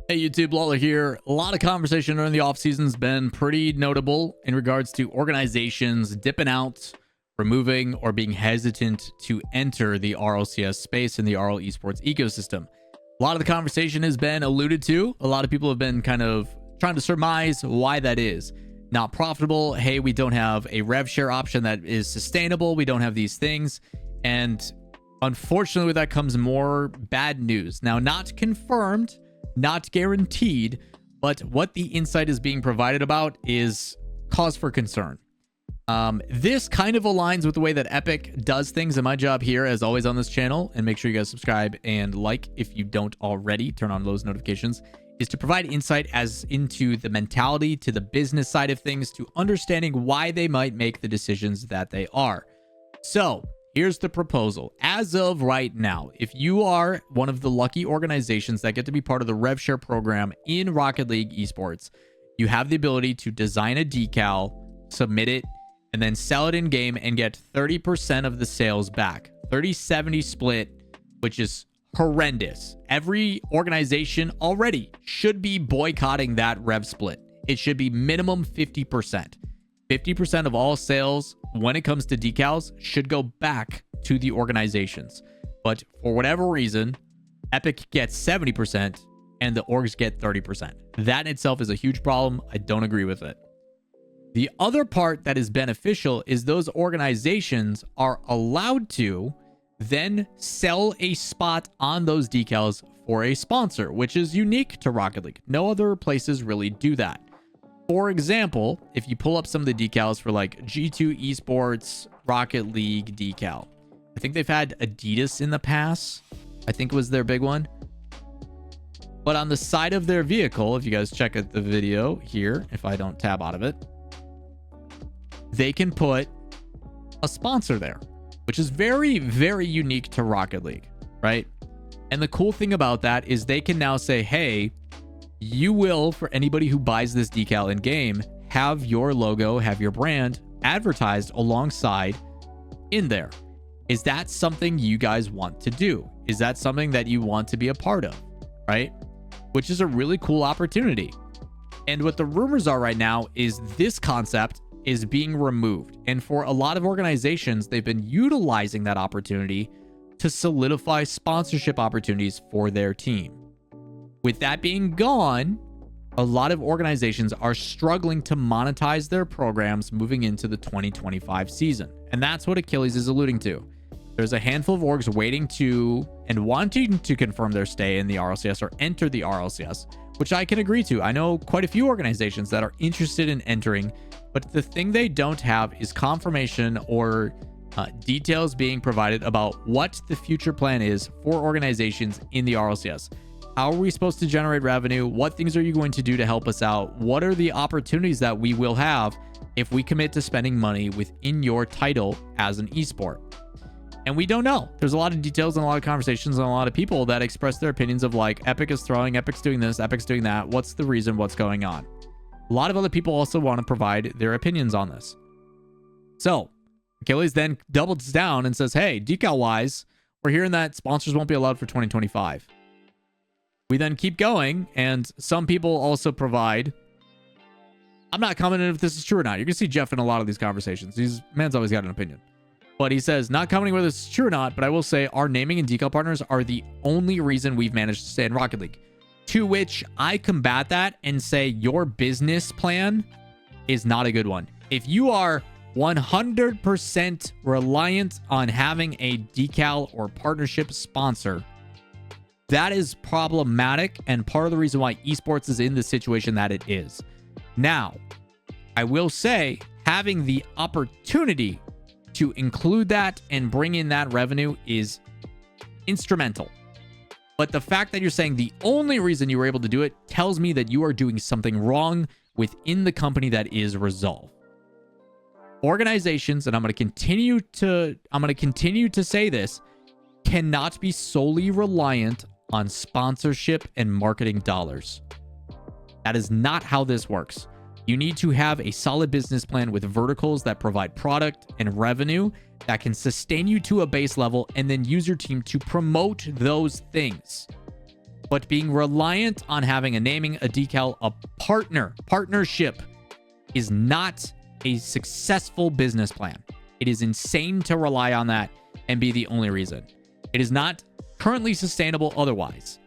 Hey YouTube, Lawler here. A lot of conversation during the off season's been pretty notable in regards to organizations dipping out, removing, or being hesitant to enter the RLCS space in the RL esports ecosystem. A lot of the conversation has been alluded to. A lot of people have been kind of trying to surmise why that is. Not profitable. Hey, we don't have a rev share option that is sustainable. We don't have these things. And unfortunately, with that comes more bad news. Now, not confirmed, not guaranteed, but what the insight is being provided about is cause for concern. This kind of aligns with the way that Epic does things, and my job here, as always on this channel, and make sure you guys subscribe and like if you don't already, turn on those notifications, is to provide insight as into the mentality, to the business side of things, to understanding why they might make the decisions that they are. So here's the proposal. As of right now, if you are one of the lucky organizations that get to be part of the rev share program in Rocket League esports, you have the ability to design a decal, submit it, and then sell it in game and get 30% of the sales back. 30-70 split, which is horrendous. Every organization already should be boycotting that rev split. It should be minimum 50%. 50% of all sales when it comes to decals should go back to the organizations. But for whatever reason, Epic gets 70% and the orgs get 30%. That in itself is a huge problem. I don't agree with it. The other part that is beneficial is those organizations are allowed to then sell a spot on those decals for a sponsor, which is unique to Rocket League. No other places really do that. For example, if you pull up some of the decals for like G2 Esports, Rocket League decal, I think they've had Adidas in the past. I think was their big one. But on the side of their vehicle, if you guys check out the video here, if I don't tab out of it, they can put a sponsor there, which is very, very unique to Rocket League, right? And the cool thing about that is they can now say, hey, you will, for anybody who buys this decal in game, have your logo, have your brand advertised alongside in there. Is that something you guys want to do? Is that something that you want to be a part of, right? Which is a really cool opportunity. And what the rumors are right now is this concept is being removed. And for a lot of organizations, they've been utilizing that opportunity to solidify sponsorship opportunities for their team. With that being gone, a lot of organizations are struggling to monetize their programs moving into the 2025 season. And that's what Achilles is alluding to. There's a handful of orgs waiting to and wanting to confirm their stay in the RLCS or enter the RLCS, which I can agree to. I know quite a few organizations that are interested in entering, but the thing they don't have is confirmation or details being provided about what the future plan is for organizations in the RLCS. How are we supposed to generate revenue? What things are you going to do to help us out? What are the opportunities that we will have if we commit to spending money within your title as an esport? And we don't know. There's a lot of details and a lot of conversations and a lot of people that express their opinions of like, Epic is throwing, Epic's doing this, Epic's doing that. What's the reason? What's going on? A lot of other people also want to provide their opinions on this. So Achilles then doubles down and says, hey, decal wise, we're hearing that sponsors won't be allowed for 2025. We then keep going, and some people also provide. I'm not commenting if this is true or not. You can see Jeff in a lot of these conversations. These man's always got an opinion. But he says, not commenting whether this is true or not, but I will say our naming and decal partners are the only reason we've managed to stay in Rocket League. To which I combat that and say your business plan is not a good one. If you are 100% reliant on having a decal or partnership sponsor, that is problematic and part of the reason why esports is in the situation that it is. Now, I will say having the opportunity to include that and bring in that revenue is instrumental. But the fact that you're saying the only reason you were able to do it tells me that you are doing something wrong within the company that is Resolve. Organizations, and I'm going to continue to say this, cannot be solely reliant on sponsorship and marketing dollars. That is not how this works. You need to have a solid business plan with verticals that provide product and revenue that can sustain you to a base level and then use your team to promote those things. But being reliant on having a naming, a decal, a partnership is not a successful business plan. It is insane to rely on that and be the only reason. It is not currently sustainable otherwise.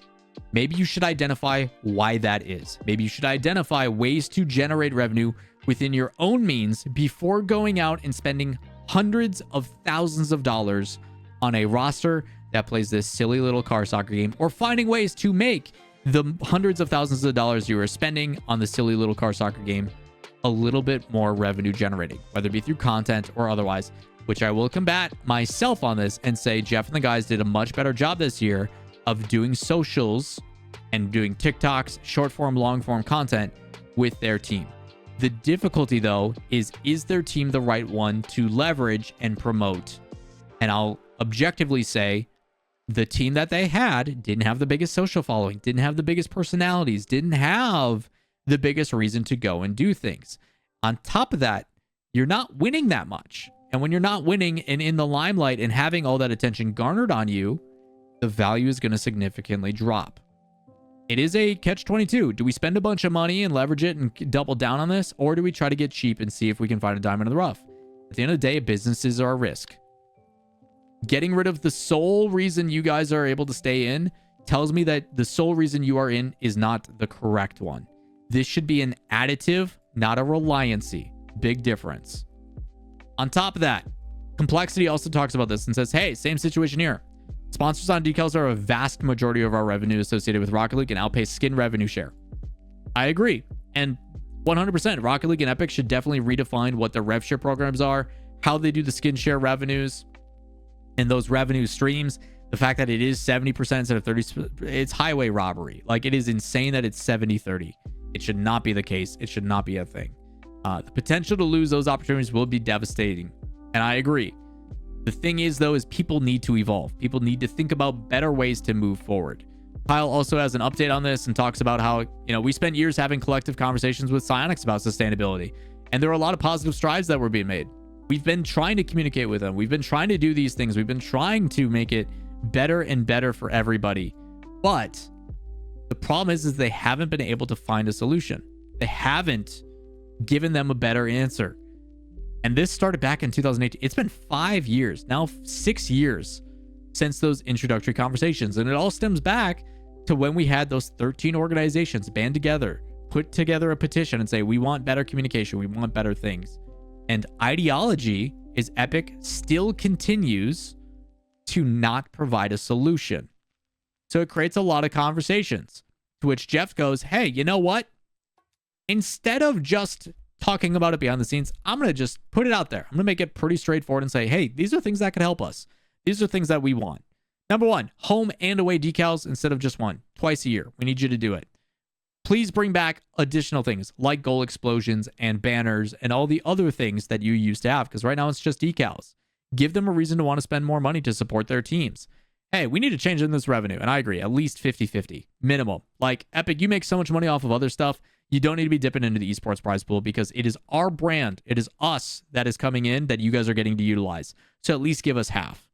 Maybe you should identify why that is. Maybe you should identify ways to generate revenue within your own means before going out and spending hundreds of thousands of dollars on a roster that plays this silly little car soccer game, or finding ways to make the hundreds of thousands of dollars you are spending on the silly little car soccer game a little bit more revenue generating, whether it be through content or otherwise, which I will combat myself on this and say Jeff and the guys did a much better job this year of doing socials and doing TikToks, short form, long form content with their team. The difficulty though is their team the right one to leverage and promote? And I'll objectively say the team that they had didn't have the biggest social following, didn't have the biggest personalities, didn't have the biggest reason to go and do things. On top of that, you're not winning that much. And when you're not winning and in the limelight and having all that attention garnered on you, the value is going to significantly drop. It is a catch-22. Do we spend a bunch of money and leverage it and double down on this? Or do we try to get cheap and see if we can find a diamond in the rough? At the end of the day, businesses are a risk. Getting rid of the sole reason you guys are able to stay in tells me that the sole reason you are in is not the correct one. This should be an additive, not a reliancy. Big difference. On top of that, Complexity also talks about this and says, hey, same situation here. Sponsors on decals are a vast majority of our revenue associated with Rocket League and outpace skin revenue share. I agree. And 100%, Rocket League and Epic should definitely redefine what their rev share programs are, how they do the skin share revenues, and those revenue streams. The fact that it is 70% instead of 30%, it's highway robbery. Like, it is insane that it's 70-30. It should not be the case. It should not be a thing. The potential to lose those opportunities will be devastating. And I agree. The thing is, though, is people need to evolve. People need to think about better ways to move forward. Kyle also has an update on this and talks about how, we spent years having collective conversations with Psyonix about sustainability. And there are a lot of positive strides that were being made. We've been trying to communicate with them. We've been trying to do these things. We've been trying to make it better and better for everybody. But the problem is they haven't been able to find a solution. They haven't given them a better answer. And this started back in 2018. It's been 5 years, now 6 years since those introductory conversations. And it all stems back to when we had those 13 organizations band together, put together a petition and say, we want better communication. We want better things. And ideology is Epic still continues to not provide a solution. So it creates a lot of conversations, to which Jeff goes, hey, you know what? Instead of just talking about it behind the scenes, I'm going to just put it out there. I'm going to make it pretty straightforward and say, hey, these are things that could help us. These are things that we want. Number one, home and away decals instead of just one, twice a year. We need you to do it. Please bring back additional things like goal explosions and banners and all the other things that you used to have, because right now it's just decals. Give them a reason to want to spend more money to support their teams. Hey, we need to change in this revenue. And I agree, at least 50-50 minimum. Like, Epic, you make so much money off of other stuff. You don't need to be dipping into the esports prize pool, because it is our brand. It is us that is coming in that you guys are getting to utilize. So at least give us half.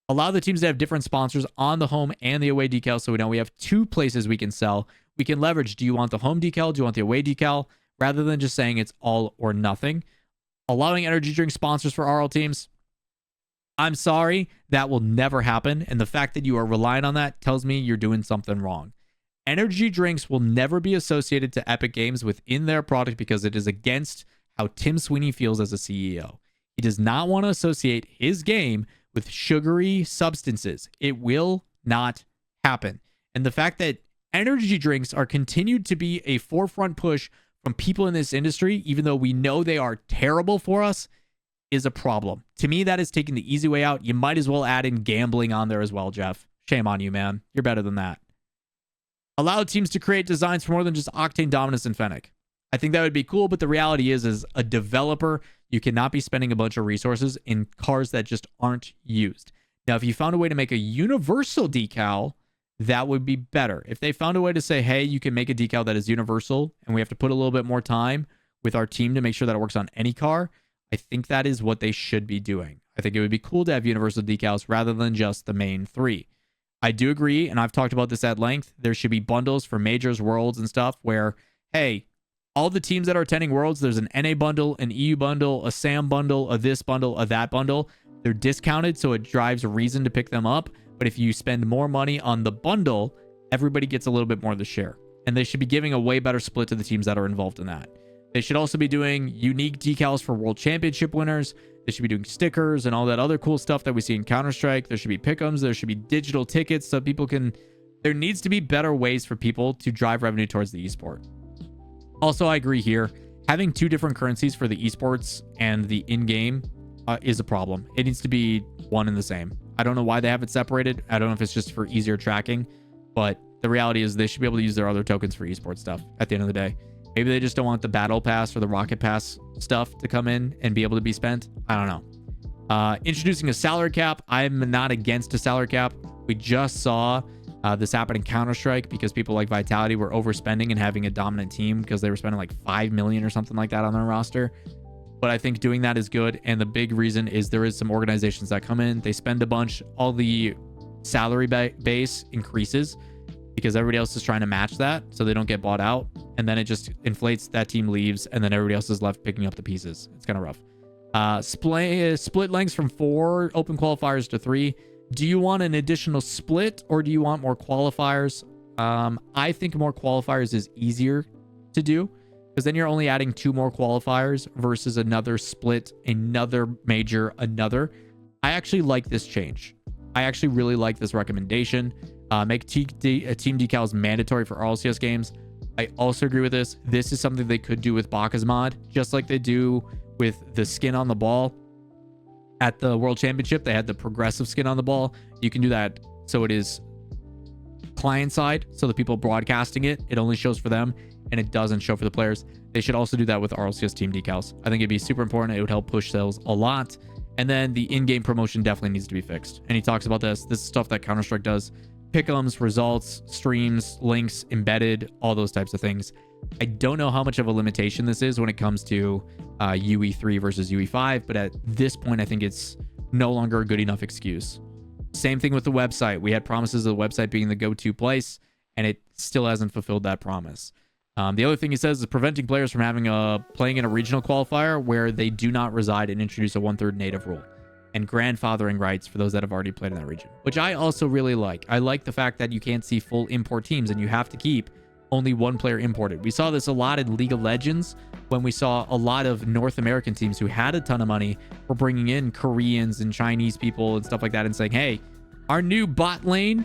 Allow the teams to have different sponsors on the home and the away decal, so we know we have two places we can sell. We can leverage. Do you want the home decal? Do you want the away decal? Rather than just saying it's all or nothing. Allowing energy drink sponsors for RL teams. I'm sorry, that will never happen. And the fact that you are relying on that tells me you're doing something wrong. Energy drinks will never be associated to Epic Games within their product, because it is against how Tim Sweeney feels as a CEO. He does not want to associate his game with sugary substances. It will not happen. And the fact that energy drinks are continued to be a forefront push from people in this industry, even though we know they are terrible for us, is a problem. To me, that is taking the easy way out. You might as well add in gambling on there as well, Jeff. Shame on you, man. You're better than that. Allow teams to create designs for more than just Octane, Dominus, and Fennec. I think that would be cool, but the reality is as a developer, you cannot be spending a bunch of resources in cars that just aren't used. Now, if you found a way to make a universal decal, that would be better. If they found a way to say, hey, you can make a decal that is universal, and we have to put a little bit more time with our team to make sure that it works on any car, I think that is what they should be doing. I think it would be cool to have universal decals rather than just the main three. I do agree, and I've talked about this at length. There should be bundles for majors, worlds, and stuff where, hey, all the teams that are attending worlds, there's an NA bundle, an EU bundle, a SAM bundle, a this bundle, a that bundle. They're discounted, so it drives a reason to pick them up. But if you spend more money on the bundle, everybody gets a little bit more of the share. And they should be giving a way better split to the teams that are involved in that. They should also be doing unique decals for World Championship winners. They should be doing stickers and all that other cool stuff that we see in Counter-Strike. There should be pick'ems. There should be digital tickets so people can... There needs to be better ways for people to drive revenue towards the esport. Also, I agree here. Having two different currencies for the esports and the in-game is a problem. It needs to be one and the same. I don't know why they have it separated. I don't know if it's just for easier tracking, but the reality is they should be able to use their other tokens for esports stuff at the end of the day. Maybe they just don't want the battle pass or the rocket pass stuff to come in and be able to be spent. I don't know. Introducing a salary cap. I'm not against a salary cap. We just saw this happen in Counter-Strike because people like Vitality were overspending and having a dominant team because they were spending like 5 million or something like that on their roster. But I think doing that is good. And the big reason is there is some organizations that come in, they spend a bunch, all the salary base increases because everybody else is trying to match that so they don't get bought out. And then it just inflates, that team leaves, and then everybody else is left picking up the pieces. It's kind of rough. Split lengths from 4 open qualifiers to 3. Do you want an additional split or do you want more qualifiers? I think more qualifiers is easier to do because then you're only adding 2 more qualifiers versus another split, another major, another. I actually like this change. I actually really like this recommendation. Make team decals mandatory for RLCS games. I also agree with this. This is something they could do with Baka's mod, just like they do with the skin on the ball. At the World Championship, they had the progressive skin on the ball. You can do that so it is client side, so the people broadcasting it, it only shows for them and it doesn't show for the players. They should also do that with RLCS team decals. I think it'd be super important. It would help push sales a lot. And then the in-game promotion definitely needs to be fixed. And he talks about this. This is stuff that Counter-Strike does. Pick'ems, results, streams, links, embedded, all those types of things. I don't know how much of a limitation this is when it comes to UE3 versus UE5, but at this point, I think it's no longer a good enough excuse. Same thing with the website. We had promises of the website being the go-to place, and it still hasn't fulfilled that promise. The other thing he says is preventing players from having playing in a regional qualifier where they do not reside and introduce a 1/3 native rule and grandfathering rights for those that have already played in that region, which I also really like. I like the fact that you can't see full import teams and you have to keep only one player imported. We saw this a lot in League of Legends when we saw a lot of North American teams who had a ton of money were bringing in Koreans and Chinese people and stuff like that and saying, hey, our new bot lane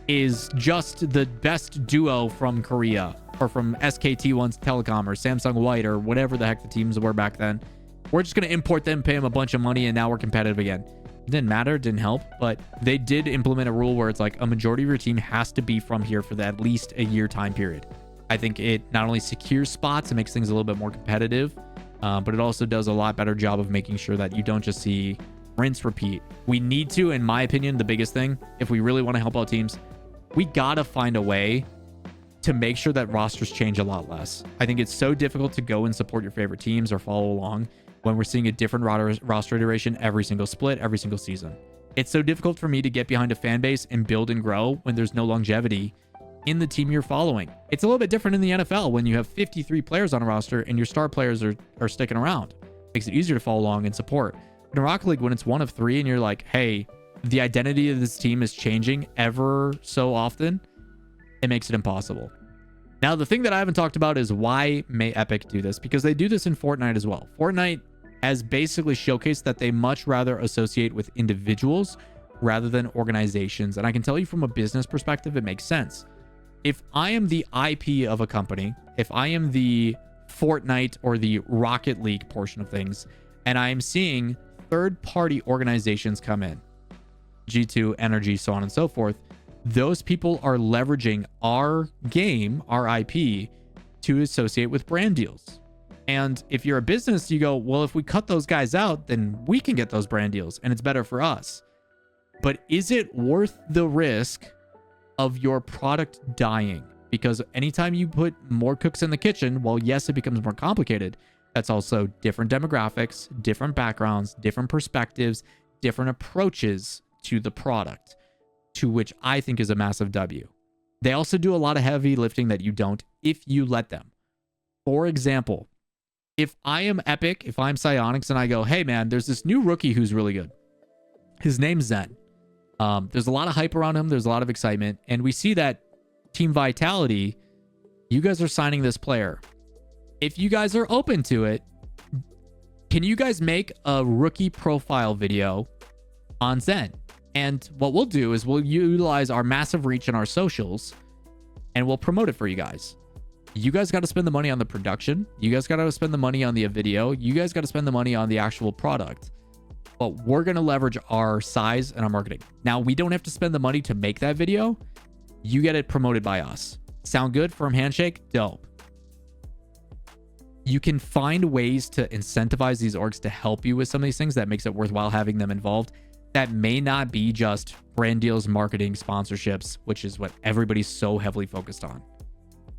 is just the best duo from Korea or from SKT1's Telecom or Samsung White or whatever the heck the teams were back then. We're just going to import them, pay them a bunch of money, and now we're competitive again. It didn't matter, didn't help, but they did implement a rule where it's like a majority of your team has to be from here for at least a year time period. I think it not only secures spots and makes things a little bit more competitive, but it also does a lot better job of making sure that you don't just see rinse repeat. We need to, in my opinion, the biggest thing, if we really want to help out teams, we got to find a way to make sure that rosters change a lot less. I think it's so difficult to go and support your favorite teams or follow along when we're seeing a different roster iteration every single split, every single season. It's so difficult for me to get behind a fan base and build and grow when there's no longevity in the team you're following. It's a little bit different in the NFL when you have 53 players on a roster and your star players are sticking around. Makes it easier to follow along and support. In Rocket League, when it's 1 of 3 and you're like, hey, the identity of this team is changing ever so often, it makes it impossible. Now, the thing that I haven't talked about is why may Epic do this? Because they do this in Fortnite as well. Fortnite has basically showcased that they much rather associate with individuals rather than organizations. And I can tell you from a business perspective, it makes sense. If I am the IP of a company, if I am the Fortnite or the Rocket League portion of things, and I am seeing third-party organizations come in, G2, Energy, so on and so forth, those people are leveraging our game, our IP, to associate with brand deals. And if you're a business, you go, well, if we cut those guys out, then we can get those brand deals and it's better for us. But is it worth the risk of your product dying? Because anytime you put more cooks in the kitchen, well, yes, it becomes more complicated. That's also different demographics, different backgrounds, different perspectives, different approaches to the product. to which I think is a massive W. They also do a lot of heavy lifting that you don't if you let them. For example, if I am Epic, if I'm Psyonix and I go, hey man, there's this new rookie who's really good. His name's Zen. There's a lot of hype around him. There's a lot of excitement. And we see that Team Vitality, you guys are signing this player. If you guys are open to it, can you guys make a rookie profile video on Zen? And what we'll do is we'll utilize our massive reach in our socials and we'll promote it for you guys. You guys got to spend the money on the production. You guys got to spend the money on the video. You guys got to spend the money on the actual product. But we're going to leverage our size and our marketing. Now, we don't have to spend the money to make that video. You get it promoted by us. Sound good? Firm handshake? Dope. You can find ways to incentivize these orgs to help you with some of these things that makes it worthwhile having them involved. That may not be just brand deals, marketing, sponsorships, which is what everybody's so heavily focused on.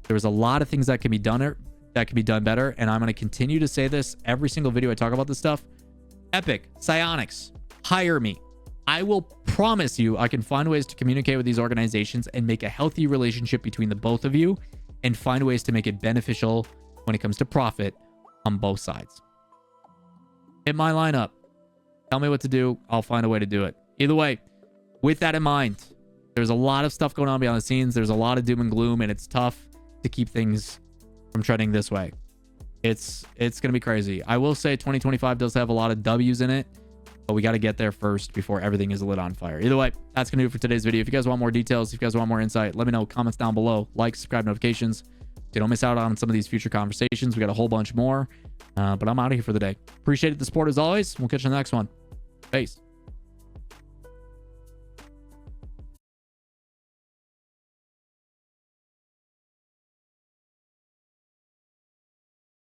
There's a lot of things that can be done better, and I'm going to continue to say this every single video I talk about this stuff. Epic, Psyonix, hire me. I will promise you I can find ways to communicate with these organizations and make a healthy relationship between the both of you and find ways to make it beneficial when it comes to profit on both sides. Hit my lineup. Tell me what to do. I'll find a way to do it. Either way, with that in mind, there's a lot of stuff going on behind the scenes. There's a lot of doom and gloom, and it's tough to keep things from trending this way. It's going to be crazy. I will say 2025 does have a lot of W's in it, but we got to get there first before everything is lit on fire. Either way, that's going to do it for today's video. If you guys want more details, if you guys want more insight, let me know. Comments down below. Like, subscribe, notifications. So don't miss out on some of these future conversations. We got a whole bunch more, but I'm out of here for the day. Appreciate the support as always. We'll catch you in the next one. Peace.